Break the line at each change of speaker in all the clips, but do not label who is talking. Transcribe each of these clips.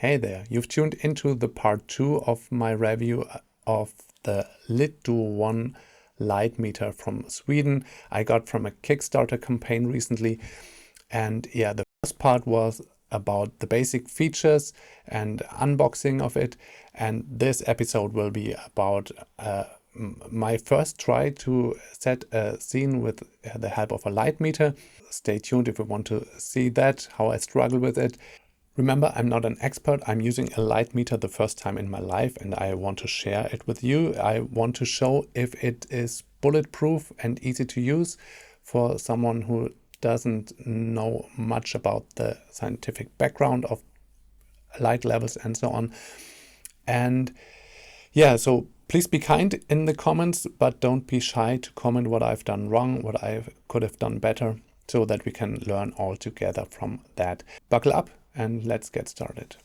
Hey there, you've tuned into the part 2 of my review of the LitDuo 1 light meter from Sweden I got from a Kickstarter campaign recently. And yeah, the first part was about the basic features and unboxing of it. And this episode will be about my first try to set a scene with the help of a light meter. Stay tuned if you want to see that, how I struggle with it. Remember, I'm not an expert. I'm using a light meter the first time in my life and I want to share it with you. I want to show if it is bulletproof and easy to use for someone who doesn't know much about the scientific background of light levels and so on. And yeah, so please be kind in the comments, but don't be shy to comment what I've done wrong, what I could have done better, so that we can learn all together from that. Buckle up and let's get started.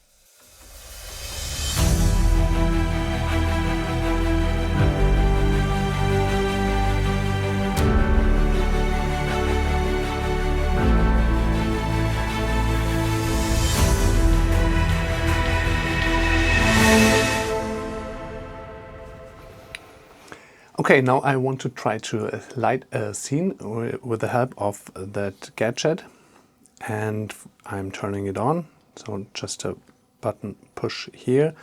Okay, now I want to try to light a scene with the help of that gadget, and I'm turning it on. So just a button push here,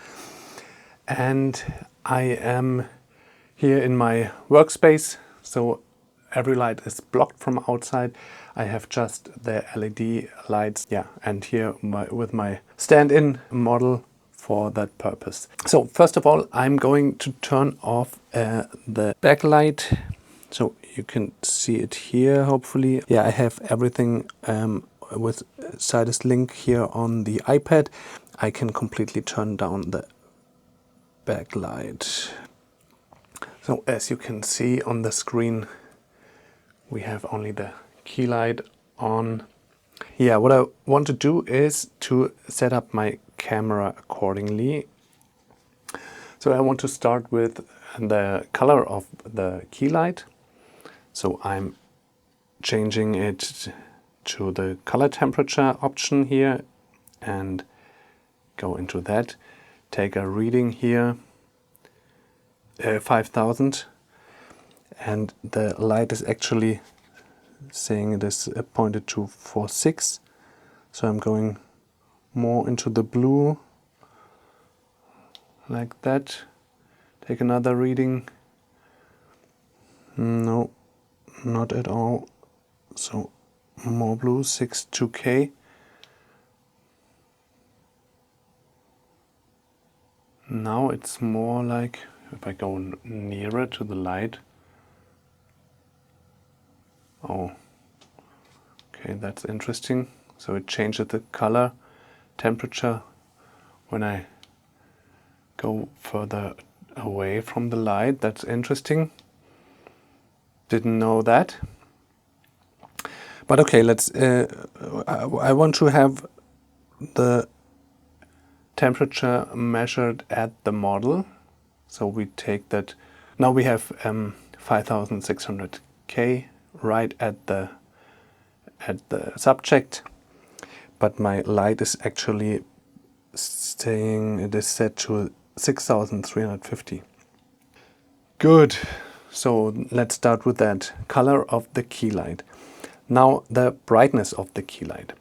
and I am here in my workspace. So every light is blocked from outside. I have just the LED lights, and here with my stand-in model for that purpose. So first of all, I'm going to turn off the backlight, so you can see it here, hopefully. Yeah, I have everything with Sidus Link here on the iPad. I can completely turn down the backlight. So as you can see on the screen, we have only the key light on. Yeah, what I want to do is to set up my camera accordingly. So I want to start with the color of the key light. So I'm changing it to the color temperature option here and go into that. Take a reading here, 5000, and the light is actually saying it is pointed to 46. So I'm going more into the blue, like that. Take another reading. No, not at all. So more blue, 62K. Now it's more like, if I go nearer to the light. Oh, okay, that's interesting. So it changes the color temperature when I go further away from the light. That's interesting. Didn't know that. But okay, let's. I want to have the temperature measured at the model. So we take that. Now we have 5600K right at the subject, but my light is actually saying it is set to 6350. Good. So let's start with that color of the key light. Now the brightness of the key light.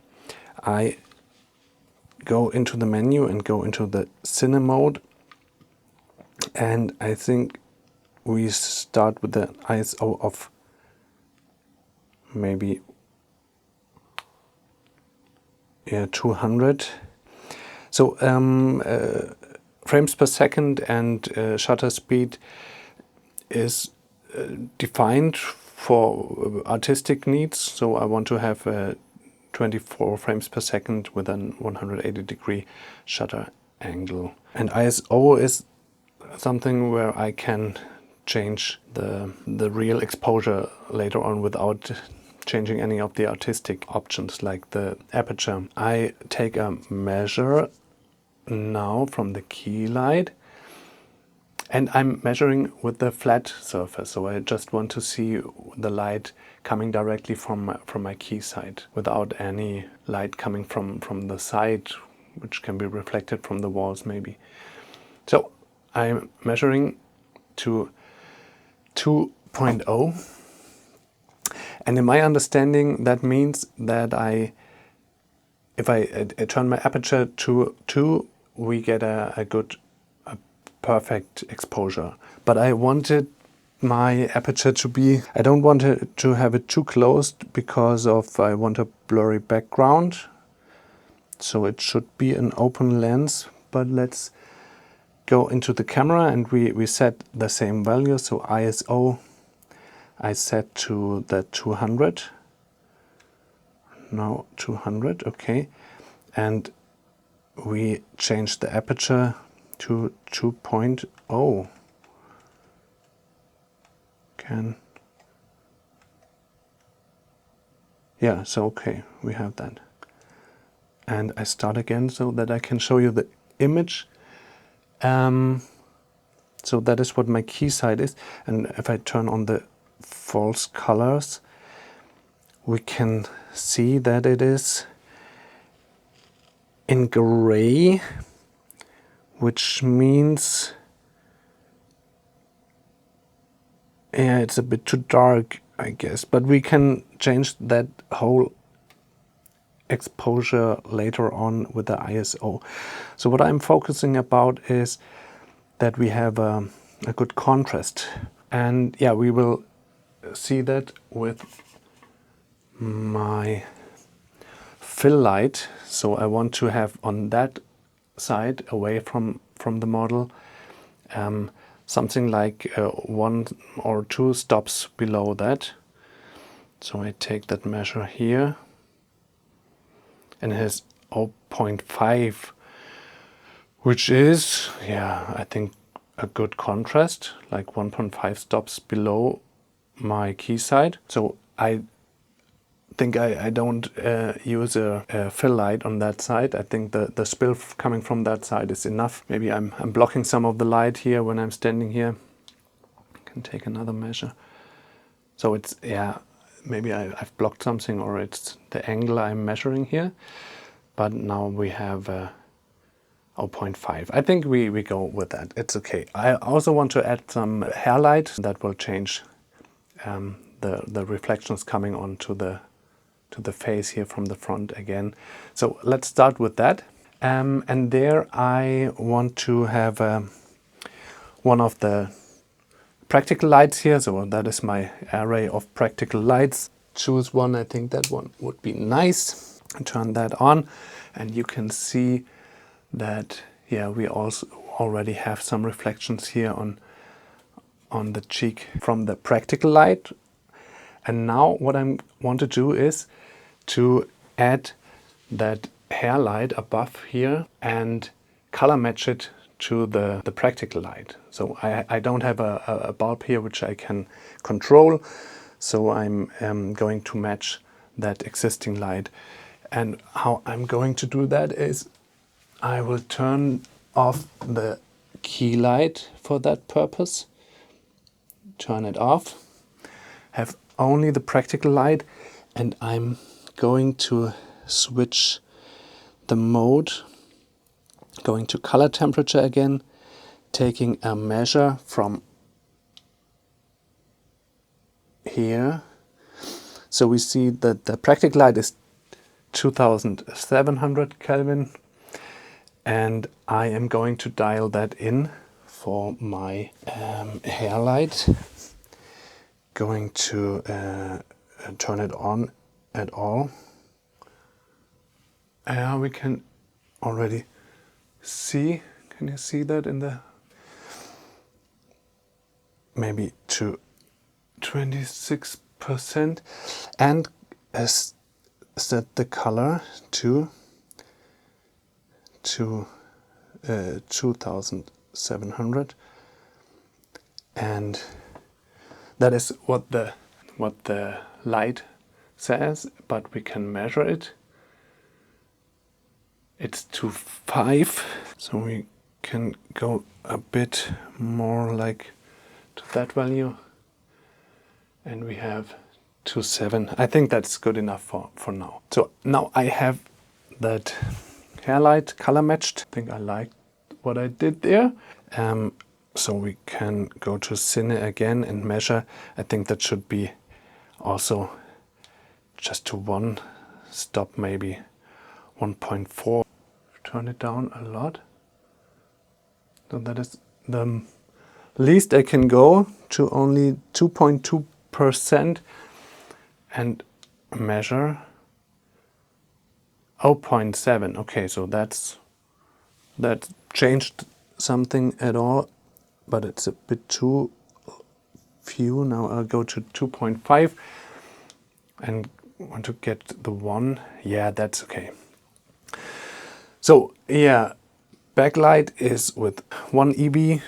I go into the menu and go into the cine mode, and I think we start with the ISO of maybe 200. So frames per second and shutter speed is defined for artistic needs. So I want to have 24 frames per second with an 180-degree shutter angle. And ISO is something where I can change the real exposure later on without changing any of the artistic options like the aperture. I take a measure now from the key light, and I'm measuring with the flat surface. So I just want to see the light coming directly from my key side without any light coming from the side which can be reflected from the walls maybe. So I'm measuring to 2.0, and in my understanding that means that if I turn my aperture to 2, we get a perfect exposure. But I wanted my aperture to be, I don't want to have it too closed because I want a blurry background. So it should be an open lens, but let's go into the camera and we set the same value. So ISO I set to the 200. Now 200, okay. And we change the aperture to 2.0. Yeah, so okay, we have that. And I start again so that I can show you the image. So that is what my key side is. And if I turn on the false colors, we can see that it is in gray, which means, yeah, it's a bit too dark, I guess, but we can change that whole exposure later on with the ISO. So what I'm focusing about is that we have a good contrast, and yeah, we will see that with my fill light. So I want to have on that side, away from the model, something like 1 or 2 stops below that. So I take that measure here, and it has 0.5, which is, yeah, I think a good contrast, like 1.5 stops below my key side. So I think I don't use a fill light on that side. I think the spill coming from that side is enough. Maybe I'm blocking some of the light here when I'm standing here. I can take another measure. So it's, yeah, maybe I've blocked something, or it's the angle I'm measuring here. But now we have 0.5. I think we go with that. It's okay. I also want to add some hair light that will change the reflections coming onto the face here from the front again. So let's start with that. And there I want to have one of the practical lights here. So that is my array of practical lights. Choose one. I think that one would be nice. And turn that on, and you can see that, yeah, we also already have some reflections here on the cheek from the practical light. And now what I want to do is to add that hair light above here and color match it to the practical light. So I don't have a bulb here which I can control, so I'm going to match that existing light. And how I'm going to do that is I will turn off the key light for that purpose, turn it off, have only the practical light, and I'm going to switch the mode, going to color temperature again, taking a measure from here. So we see that the practical light is 2700 Kelvin, and I am going to dial that in for my hair light. Going to turn it on at all. We can already see, can you see that in the, maybe to 26%, and set the color to 2700, and that is what the light says, but we can measure it. It's to 5, so we can go a bit more like to that value, and we have 2.7. I think that's good enough for now. So now I have that hair light color matched. I think I liked what I did there. So we can go to Cine again and measure. I think that should be also just to one stop, maybe 1.4. Turn it down a lot. So that is the least I can go, to only 2.2%, and measure 0.7. Okay, so that changed something at all, but it's a bit too few. Now I'll go to 2.5 and want to get the 1. Yeah, that's okay. So yeah, backlight is with 1 EB.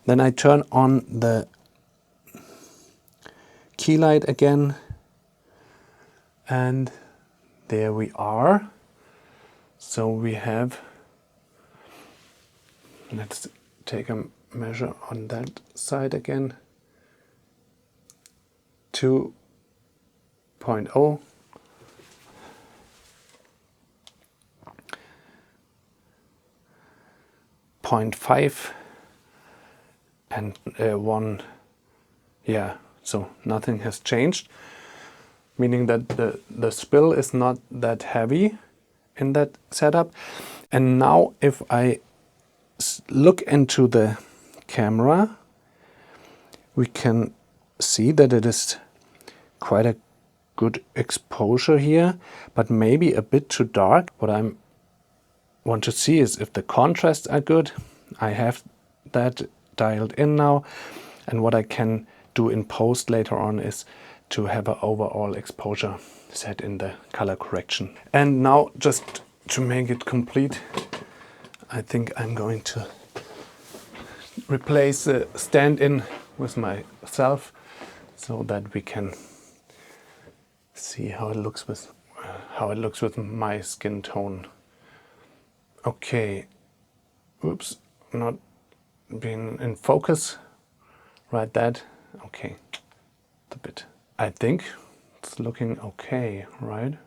Then I turn on the key light again, and there we are. So we have, let's take a measure on that side again, 2.0, 0.5, and 1. Yeah, so nothing has changed, meaning that the spill is not that heavy in that setup. And now if I look into the camera, we can see that it is quite a good exposure here, but maybe a bit too dark. What I want to see is if the contrasts are good. I have that dialed in now, and what I can do in post later on is to have an overall exposure set in the color correction. And now, just to make it complete, I think I'm going to replace the stand-in with myself so that we can see how it looks with my skin tone. Okay, oops, not being in focus. Right, that. Okay, a bit. I think it's looking okay, right?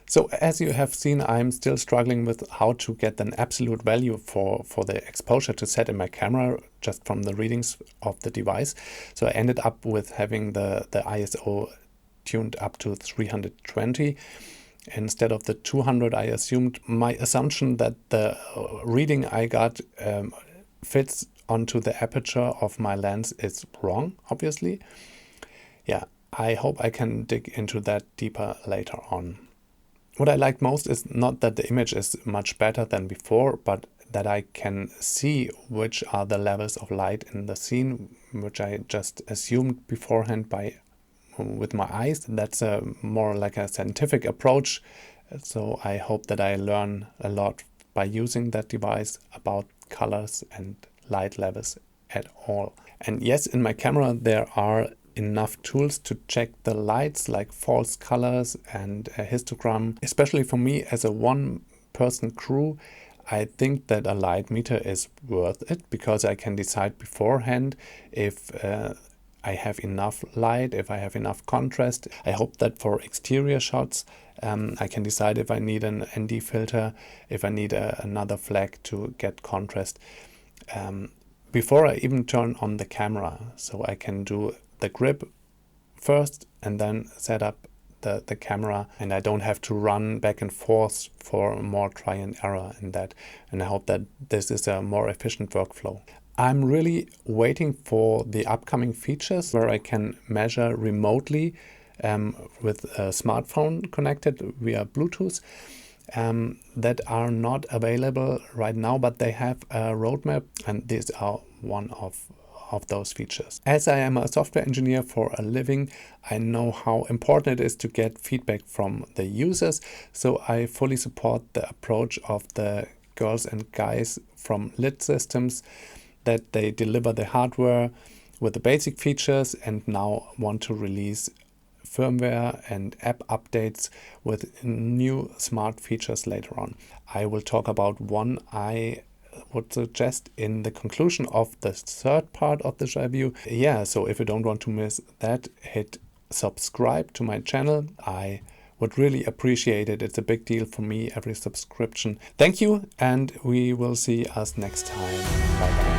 So as you have seen, I'm still struggling with how to get an absolute value for the exposure to set in my camera just from the readings of the device. So I ended up with having the ISO tuned up to 320 instead of the 200 I assumed. My assumption that the reading I got fits onto the aperture of my lens is wrong, obviously. Yeah, I hope I can dig into that deeper later on. What I like most is not that the image is much better than before, but that I can see which are the levels of light in the scene, which I just assumed beforehand with my eyes. That's more like a scientific approach. So I hope that I learn a lot by using that device about colors and light levels at all. And yes, in my camera there are enough tools to check the lights, like false colors and a histogram. Especially for me as a one-person crew, I think that a light meter is worth it, because I can decide beforehand if I have enough light, if I have enough contrast. I hope that for exterior shots I can decide if I need an ND filter, if I need another flag to get contrast before I even turn on the camera. So I can do the grip first and then set up the camera, and I don't have to run back and forth for more try and error in that. And I hope that this is a more efficient workflow. I'm really waiting for the upcoming features where I can measure remotely with a smartphone connected via Bluetooth that are not available right now, but they have a roadmap, and these are one of those features. As I am a software engineer for a living, I know how important it is to get feedback from the users, so I fully support the approach of the girls and guys from Lit Systems, that they deliver the hardware with the basic features and now want to release firmware and app updates with new smart features later on. I will talk about one I would suggest in the conclusion of the third part of this review. Yeah, so if you don't want to miss that, hit subscribe to my channel. I would really appreciate it. It's a big deal for me, every subscription. Thank you, and we will see us next time. Bye bye.